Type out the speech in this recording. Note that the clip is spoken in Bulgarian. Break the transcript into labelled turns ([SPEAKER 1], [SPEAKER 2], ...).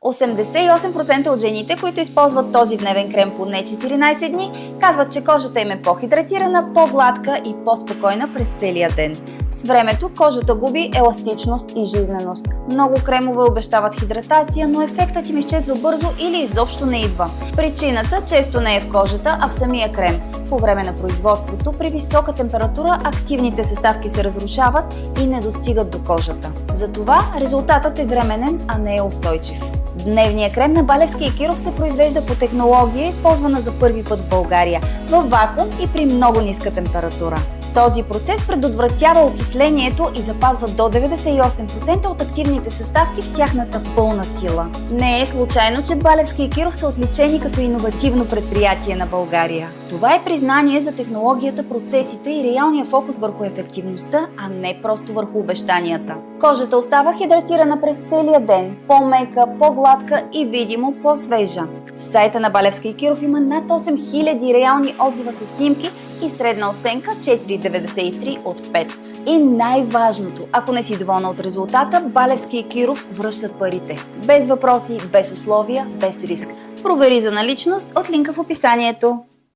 [SPEAKER 1] 88% от жените, които използват този дневен крем поне 14 дни, казват, че кожата им е по-хидратирана, по-гладка и по-спокойна през целия ден. С времето кожата губи еластичност и жизненост. Много кремове обещават хидратация, но ефектът им изчезва бързо или изобщо не идва. Причината често не е в кожата, а в самия крем. По време на производството, при висока температура, активните съставки се разрушават и не достигат до кожата. Затова резултатът е временен, а не е устойчив. Дневният крем на Балевски и Киров се произвежда по технология, използвана за първи път в България, в вакуум и при много ниска температура. Този процес предотвратява окислението и запазва до 98% от активните съставки в тяхната пълна сила. Не е случайно, че Балевски и Киров са отличени като иновативно предприятие на България. Това е признание за технологията, процесите и реалния фокус върху ефективността, а не просто върху обещанията. Кожата остава хидратирана през целия ден, по-мека, по-гладка и видимо по-свежа. В сайта на Балевски и Киров има над 8000 реални отзива с снимки и средна оценка 4,93 от 5. И най-важното, ако не си доволна от резултата, Балевски и Киров връщат парите. Без въпроси, без условия, без риск. Провери за наличност от линка в описанието.